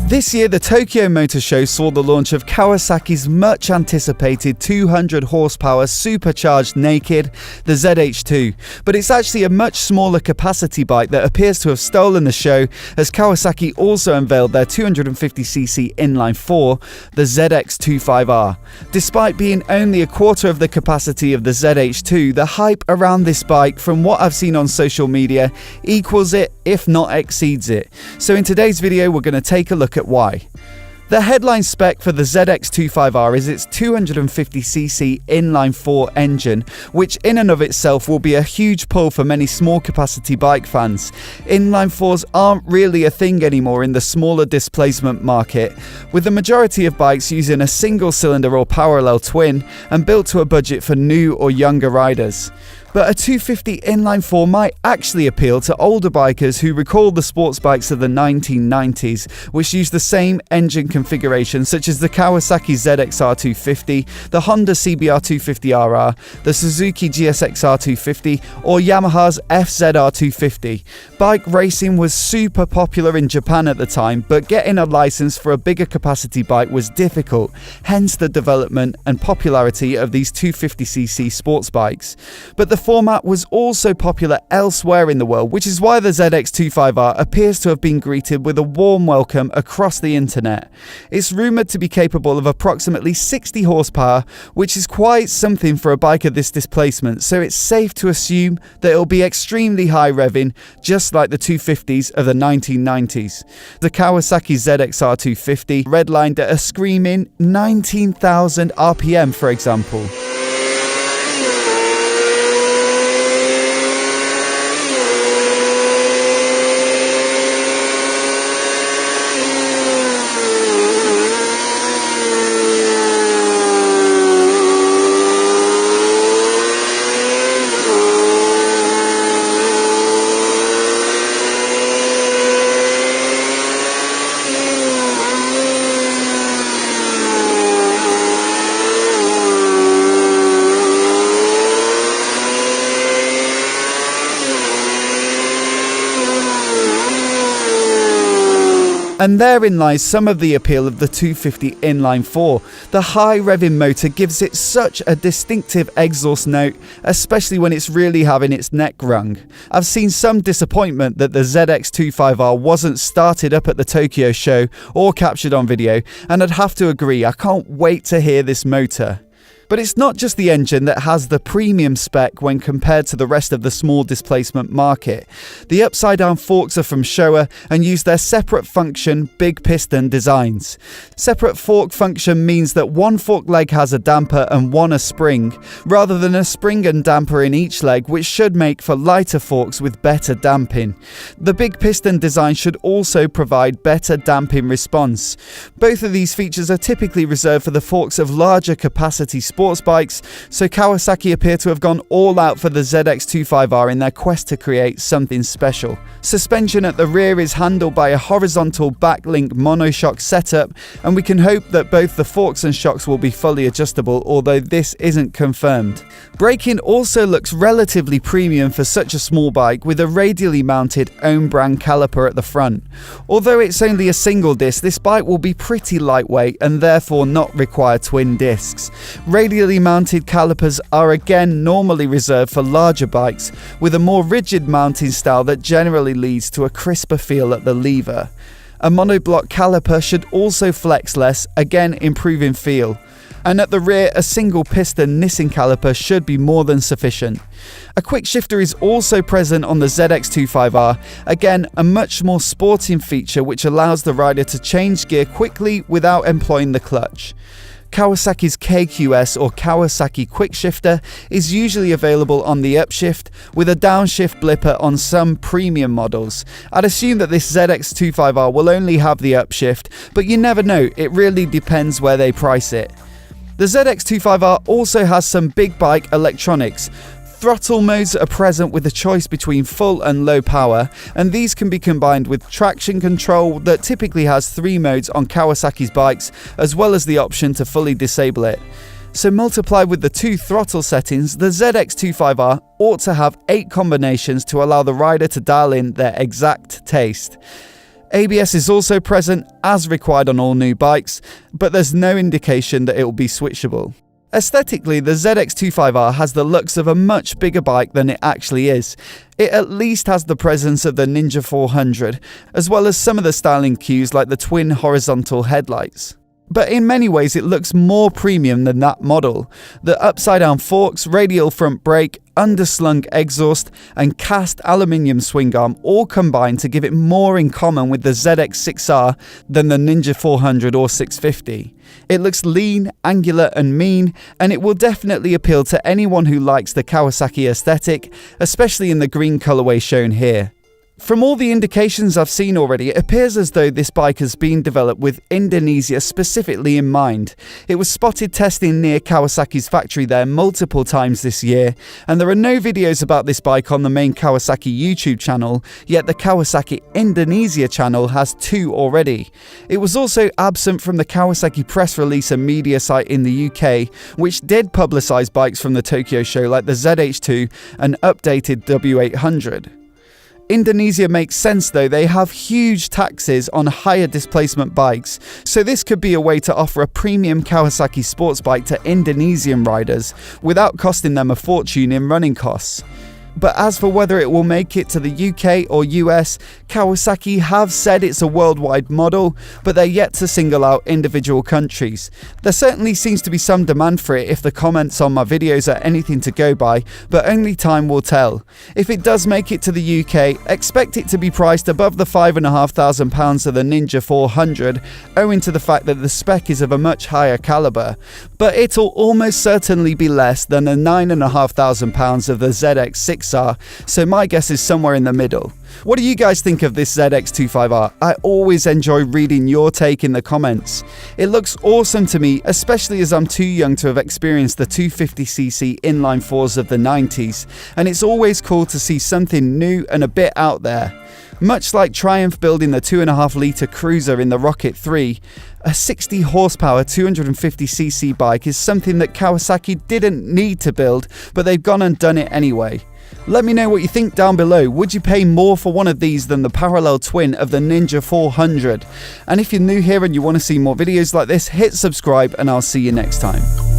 This year, the Tokyo Motor Show saw the launch of Kawasaki's much anticipated 200 horsepower supercharged naked, the ZH2. But it's actually a much smaller capacity bike that appears to have stolen the show, as Kawasaki also unveiled their 250cc inline 4, the ZX25R. Despite being only a quarter of the capacity of the ZH2, the hype around this bike, from what I've seen on social media, equals it, if not exceeds it. So in today's video, we're going to take a look at why. The headline spec for the ZX25R is its 250cc inline 4 engine, which in and of itself will be a huge pull for many small capacity bike fans. Inline 4s aren't really a thing anymore in the smaller displacement market, with the majority of bikes using a single cylinder or parallel twin and built to a budget for new or younger riders. But a 250 inline 4 might actually appeal to older bikers who recall the sports bikes of the 1990s, which used the same engine configuration such as the Kawasaki ZXR250, the Honda CBR250RR, the Suzuki GSXR250, or Yamaha's FZR250. Bike racing was super popular in Japan at the time, but getting a license for a bigger capacity bike was difficult, hence the development and popularity of these 250cc sports bikes. But the format was also popular elsewhere in the world, which is why the ZX25R appears to have been greeted with a warm welcome across the internet. It's rumoured to be capable of approximately 60 horsepower, which is quite something for a bike of this displacement, so it's safe to assume that it'll be extremely high revving, just like the 250s of the 1990s. The Kawasaki ZXR250 redlined at a screaming 19,000 RPM, for example. And therein lies some of the appeal of the 250 inline 4. The high revving motor gives it such a distinctive exhaust note, especially when it's really having its neck wrung. I've seen some disappointment that the ZX25R wasn't started up at the Tokyo show or captured on video, and I'd have to agree, I can't wait to hear this motor. But it's not just the engine that has the premium spec when compared to the rest of the small displacement market. The upside-down forks are from Showa and use their separate function big piston designs. Separate fork function means that one fork leg has a damper and one a spring, rather than a spring and damper in each leg, which should make for lighter forks with better damping. The big piston design should also provide better damping response. Both of these features are typically reserved for the forks of larger capacity sports bikes, so Kawasaki appear to have gone all out for the ZX25R in their quest to create something special. Suspension at the rear is handled by a horizontal backlink monoshock setup, and we can hope that both the forks and shocks will be fully adjustable, although this isn't confirmed. Braking also looks relatively premium for such a small bike, with a radially mounted own brand caliper at the front. Although it's only a single disc, this bike will be pretty lightweight and therefore not require twin discs. Radially mounted calipers are again normally reserved for larger bikes, with a more rigid mounting style that generally leads to a crisper feel at the lever. A monoblock caliper should also flex less, again improving feel. And at the rear, a single piston Nissin caliper should be more than sufficient. A quick shifter is also present on the ZX25R, again a much more sporting feature which allows the rider to change gear quickly without employing the clutch. Kawasaki's KQS or Kawasaki Quick Shifter is usually available on the upshift, with a downshift blipper on some premium models. I'd assume that this ZX25R will only have the upshift, but you never know, it really depends where they price it. The ZX25R also has some big bike electronics. Throttle modes are present with a choice between full and low power, and these can be combined with traction control that typically has 3 modes on Kawasaki's bikes, as well as the option to fully disable it. So multiplied with the 2 throttle settings, the ZX25R ought to have 8 combinations to allow the rider to dial in their exact taste. ABS is also present as required on all new bikes, but there's no indication that it will be switchable. Aesthetically, the ZX25R has the looks of a much bigger bike than it actually is. It at least has the presence of the Ninja 400, as well as some of the styling cues like the twin horizontal headlights. But in many ways it looks more premium than that model. The upside down forks, radial front brake, underslung exhaust and cast aluminium swing arm all combine to give it more in common with the ZX6R than the Ninja 400 or 650. It looks lean, angular and mean, and it will definitely appeal to anyone who likes the Kawasaki aesthetic, especially in the green colourway shown here. From all the indications I've seen already, it appears as though this bike has been developed with Indonesia specifically in mind. It was spotted testing near Kawasaki's factory there multiple times this year, and there are no videos about this bike on the main Kawasaki YouTube channel, yet the Kawasaki Indonesia channel has 2 already. It was also absent from the Kawasaki press release and media site in the UK, which did publicise bikes from the Tokyo show like the ZH2 and updated W800. Indonesia makes sense though, they have huge taxes on higher displacement bikes, so this could be a way to offer a premium Kawasaki sports bike to Indonesian riders without costing them a fortune in running costs. But as for whether it will make it to the UK or US, Kawasaki have said it's a worldwide model, but they're yet to single out individual countries. There certainly seems to be some demand for it if the comments on my videos are anything to go by, but only time will tell. If it does make it to the UK, expect it to be priced above the £5,500 of the Ninja 400, owing to the fact that the spec is of a much higher calibre, but it'll almost certainly be less than the £9,500 of the ZX6R, so my guess is somewhere in the middle. What do you guys think of this ZX25R? I always enjoy reading your take in the comments. It looks awesome to me, especially as I'm too young to have experienced the 250cc inline 4s of the 90s, and it's always cool to see something new and a bit out there. Much like Triumph building the 2.5 litre cruiser in the Rocket 3, a 60 horsepower 250cc bike is something that Kawasaki didn't need to build, but they've gone and done it anyway. Let me know what you think down below. Would you pay more for one of these than the parallel twin of the Ninja 400? And if you're new here and you want to see more videos like this, hit subscribe and I'll see you next time.